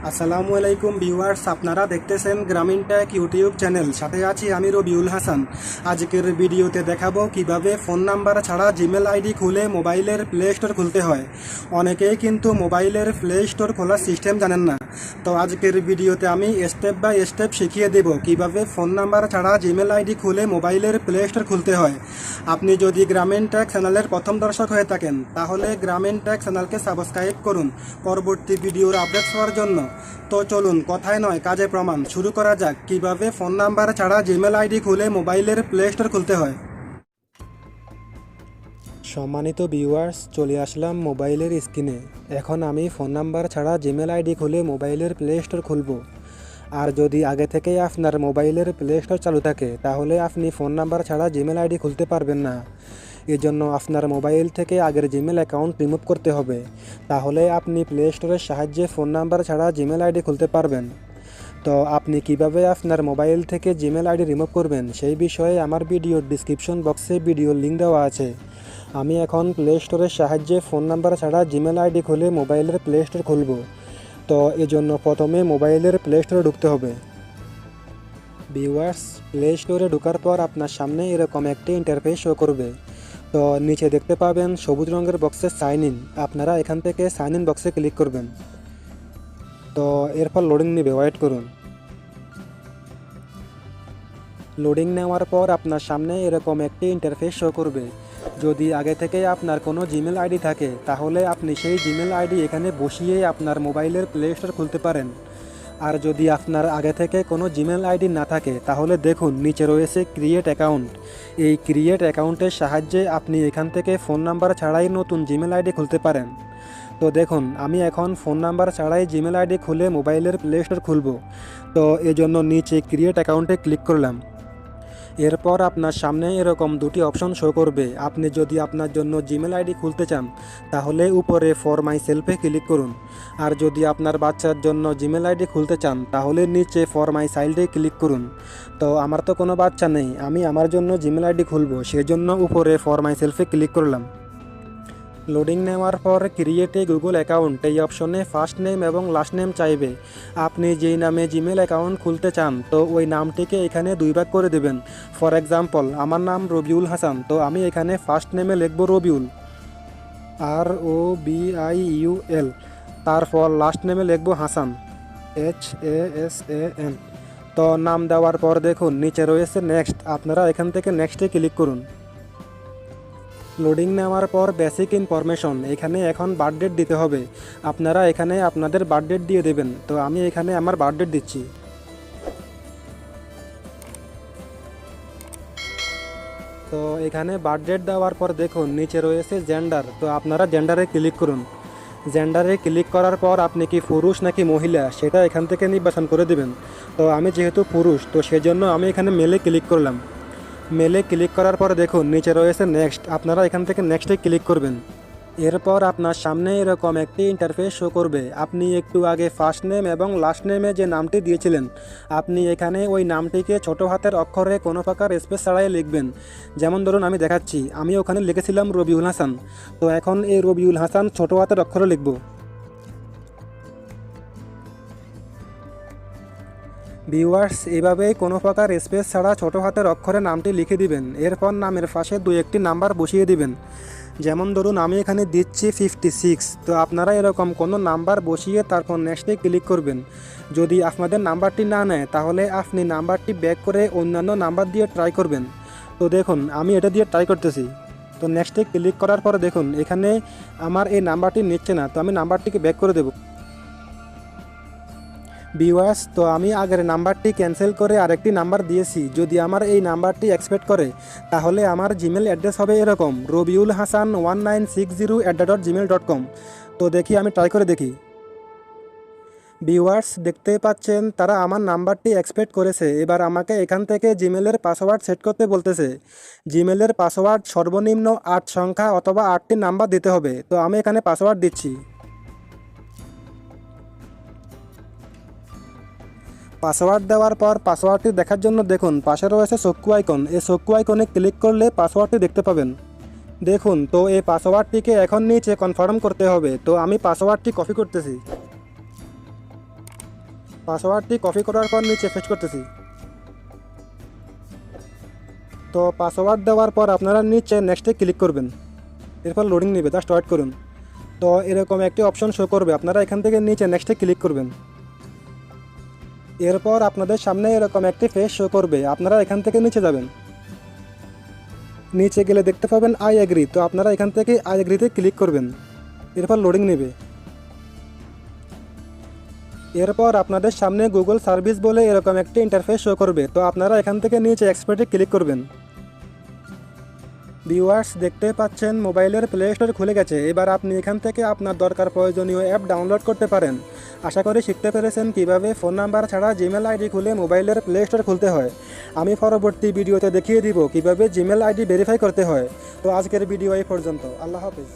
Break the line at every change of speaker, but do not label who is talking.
আসসালামু আলাইকুম ভিউয়ার্স, আপনারা দেখতেছেন গ্রামীণ টেক ইউটিউব চ্যানেল। সাথে আছি আমি রবিউল হাসান। আজকের ভিডিওতে দেখাবো কিভাবে ফোন নাম্বার ছাড়া জিমেল আইডি খুলে মোবাইলের প্লে স্টোর খুলতে হয়। অনেকেই কিন্তু মোবাইলের প্লে স্টোর খোলার সিস্টেম জানেন না। তো আজকের ভিডিওতে আমি স্টেপ বাই স্টেপ শিখিয়ে দেব কিভাবে ফোন নাম্বার ছাড়া জিমেল আইডি খুলে মোবাইলের প্লে স্টোর খুলতে হয়। আপনি যদি গ্রামীণ টেক চ্যানেলের প্রথম দর্শক হয়ে থাকেন তাহলে গ্রামীণ টেক চ্যানেলকে সাবস্ক্রাইব করুন পরবর্তী ভিডিওর আপডেট পাওয়ার জন্য। তো চলুন কথায় নয় কাজে প্রমাণ শুরু করা যাক কিভাবে ফোন নাম্বার ছাড়া জিমেল আইডি খুলে মোবাইলের প্লে স্টোর খুলতে হয়। সম্মানিত ভিউয়ার্স, চলে আসলাম মোবাইলের স্ক্রিনে। এখন আমি ফোন নাম্বার ছাড়া জিমেল আইডি খুলে মোবাইলের প্লে স্টোর খুলব। আর যদি আগে থেকেই আপনার মোবাইলের প্লে স্টোর চালু থাকে তাহলে আপনি ফোন নাম্বার ছাড়া জিমেল আইডি খুলতে পারবেন না। এজন্য আপনার মোবাইল থেকে আগের জিমেল অ্যাকাউন্ট রিমুভ করতে হবে, তাহলে আপনি প্লে স্টোরের সাহায্যে ফোন নাম্বার ছাড়া জিমেল আইডি খুলতে পারবেন। তো আপনি কিভাবে আপনার মোবাইল থেকে জিমেল আইডি রিমুভ করবেন সেই বিষয়ে আমার ভিডিওর ডিসক্রিপশন বক্সে ভিডিওর লিঙ্ক দেওয়া আছে। আমি এখন প্লে স্টোরের সাহায্যে ফোন নাম্বার ছাড়া জিমেল আইডি খুলে মোবাইলের প্লে স্টোর খুলব। তো এজন্য প্রথমে মোবাইলের প্লে স্টোরে ঢুকতে হবে। ভিউয়ার্স, প্লে স্টোরে ঢোকার পর আপনার সামনে এরকম একটি ইন্টারফেস শো করবে। তো নিচে দেখতে পাবেন সবুজ রঙের বক্সে সাইন ইন। আপনারা এখান থেকে সাইন ইন বক্সে ক্লিক করবেন। তো এরপর লোডিং নেবে, ওয়েট করুন। লোডিং নেওয়ার পর আপনার সামনে এরকম একটি ইন্টারফেস শো করবে। যদি আগে থেকে আপনার কোনো জিমেল আইডি থাকে তাহলে আপনি সেই জিমেল আইডি এখানে বসিয়ে আপনার মোবাইলের প্লে স্টোর খুলতে পারেন। আর যদি আপনার আগে থেকে কোনো জিমেল আইডি না থাকে তাহলে দেখুন নিচে রয়েছে ক্রিয়েট অ্যাকাউন্ট। এই ক্রিয়েট অ্যাকাউন্টের সাহায্যে আপনি এখান থেকে ফোন নাম্বার ছাড়াই নতুন জিমেল আইডি খুলতে পারেন। তো দেখুন আমি এখন ফোন নাম্বার ছাড়াই জিমেল আইডি খুলে মোবাইলের প্লে স্টোর খুলব। তো এজন্য নিচে ক্রিয়েট অ্যাকাউন্টে ক্লিক করলাম। এরপর আপনার সামনে এরকম দুটি অপশন শো করবে। আপনি যদি আপনার জন্য জিমেল আইডি খুলতে চান তাহলে উপরে ফর মাই সেলফে ক্লিক করুন। আর যদি আপনার বাচ্চার জন্য জিমেল আইডি খুলতে চান তাহলে নিচে ফর মাই চাইল্ডে ক্লিক করুন। তো আমার তো কোনো বাচ্চা নেই, আমি আমার জন্য জিমেল আইডি খুলবো, সেজন্য উপরে ফর মাই সেলফে ক্লিক করলাম। লোডিং নেওয়ার পর ক্রিয়েট এ গুগল অ্যাকাউন্ট এই অপশনে ফার্স্ট নেম এবং লাস্ট নেম চাইবে। আপনি যেই নামে জিমেল অ্যাকাউন্ট খুলতে চান তো ওই নামটিকে এখানে দুই ভাগ করে দেবেন। ফর এক্সাম্পল আমার নাম রবিউল হাসান, তো আমি এখানে ফার্স্ট নেমে লিখব রবিউল, ROBIUL। তারপর লাস্ট নেমে লিখব হাসান, HASAN। তো নাম দেওয়ার পর দেখুন নিচে রয়েছে নেক্সট। আপনারা এখান থেকে নেক্সটে ক্লিক করুন। লোডিং নেওয়ার পর বেসিক ইনফরমেশন, এখানে এখন বার্থ ডেট দিতে হবে। আপনারা এখানে আপনাদের বার্থ ডেট দিয়ে দেবেন। তো আমি এখানে আমার বার্থ ডেট দিচ্ছি। তো এখানে বার্থ ডেট দেওয়ার পর দেখুন নিচে রয়েছে জেন্ডার। তো আপনারা জেন্ডারে ক্লিক করুন। জেন্ডারে ক্লিক করার পর আপনি কি পুরুষ নাকি মহিলা সেটা এখান থেকে নির্বাচন করে দেবেন। তো আমি যেহেতু পুরুষ তো সেজন্য আমি এখানে মেলে ক্লিক করলাম। মেলে ক্লিক করার পর দেখুন নিচে রয়েছে নেক্সট। আপনারা এখান থেকে নেক্সটে ক্লিক করবেন। এরপর আপনার সামনে এরকম একটি ইন্টারফেস শো করবে। আপনি একটু আগে ফার্স্ট নেম এবং লাস্ট নেমে যে নামটি দিয়েছিলেন আপনি এখানে ওই নামটিকে ছোট হাতের অক্ষরে কোনো প্রকার স্পেস ছাড়াই লিখবেন। যেমন ধরুন আমি দেখাচ্ছি, আমি ওখানে লিখেছিলাম রবিউল হাসান। তো এখন এই রবিউল হাসান ছোট হাতের অক্ষরে লিখব। ভিউয়ার্স, এইভাবেই কোনো প্রকার স্পেস ছাড়া ছোট হাতের অক্ষরে নামটি লিখে দিবেন। এরপর নামের পাশে দু একটি নাম্বার বসিয়ে দিবেন। যেমন ধরুন আমি এখানে দিচ্ছি 56। তো আপনারা এরকম কোনো নাম্বার বসিয়ে তারপর নেক্সটে ক্লিক করবেন। যদি আপনাদের নাম্বারটি না নেয় তাহলে আপনি নাম্বারটি ব্যাক করে অন্যান্য নাম্বার দিয়ে ট্রাই করবেন। তো দেখুন আমি এটা দিয়ে ট্রাই করতেছি। তো নেক্সটে ক্লিক করার পরে দেখুন এখানে আমার এই নাম্বারটি নিচ্ছে না, তো আমি নাম্বারটিকে ব্যাক করে দেব। ভিউয়ার্স, তো আমি আগের নাম্বারটি ক্যান্সেল করে আরেকটি নাম্বার দিয়েছি। যদি আমার এই নাম্বারটি অ্যাকসেপ্ট করে তাহলে আমার জিমেল অ্যাড্রেস হবে এরকম robiulhasan1960@gmail.com। তো দেখি আমি ট্রাই করে দেখি। ভিউয়ার্স, দেখতে পাচ্ছেন তারা আমার নাম্বারটি অ্যাকসেপ্ট করেছে। এবার আমাকে এখান থেকে জিমেলের পাসওয়ার্ড সেট করতে বলতেছে। জিমেলের পাসওয়ার্ড সর্বনিম্ন 8 সংখ্যা অথবা 8টি নাম্বার দিতে হবে। তো আমি এখানে পাসওয়ার্ড দিচ্ছি। পাসওয়ার্ড দেওয়ার পর পাসওয়ার্ডটি দেখার জন্য দেখুন পাশে রয়েছে চক্ষু আইকন। এই চক্ষু আইকনে ক্লিক করলে পাসওয়ার্ডটি দেখতে পাবেন। দেখুন তো এই পাসওয়ার্ডটিকে এখন নিচে কনফার্ম করতে হবে। তো আমি পাসওয়ার্ডটি কপি করতেছি। পাসওয়ার্ডটি কপি করার পর নিচে পেস্ট করতেছি। তো পাসওয়ার্ড দেওয়ার পর আপনারা নিচে নেক্সটে ক্লিক করবেন। এরপর লোডিং নেবে, জাস্ট ওয়েট করুন। তো এরকম একটি অপশন শো করবে, আপনারা এখান থেকে নিচে নেক্সটে ক্লিক করবেন। এরপর আপনাদের সামনে এরকম একটি পেজ শো করবে, আপনারা এখান থেকে নিচে যাবেন। নিচে গেলে দেখতে পাবেন আই এগ্রি, তো আপনারা এখান থেকে আই এগ্রিতে ক্লিক করবেন। এরপর লোডিং নেবে। এরপর আপনাদের সামনে গুগল সার্ভিস বলে এরকম একটি ইন্টারফেস শো করবে, তো আপনারা এখান থেকে নিচে এক্সপোর্টে ক্লিক করবেন। ভিউয়ার্স, দেখতে পাচ্ছেন মোবাইলের প্লে স্টোর খুলে গেছে। এবার আপনি এখান থেকে আপনার দরকার প্রয়োজনীয় অ্যাপ ডাউনলোড করতে পারেন। আশা করি শিখতে পেরেছেন কিভাবে ফোন নাম্বার ছাড়া জিমেল আইডি খুলে মোবাইলের প্লে স্টোর খুলতে হয়। আমি পরবর্তী ভিডিওতে দেখিয়ে দিব কিভাবে জিমেল আইডি ভেরিফাই করতে হয়। তো আজকের ভিডিও এই পর্যন্ত। আল্লাহ হাফেজ।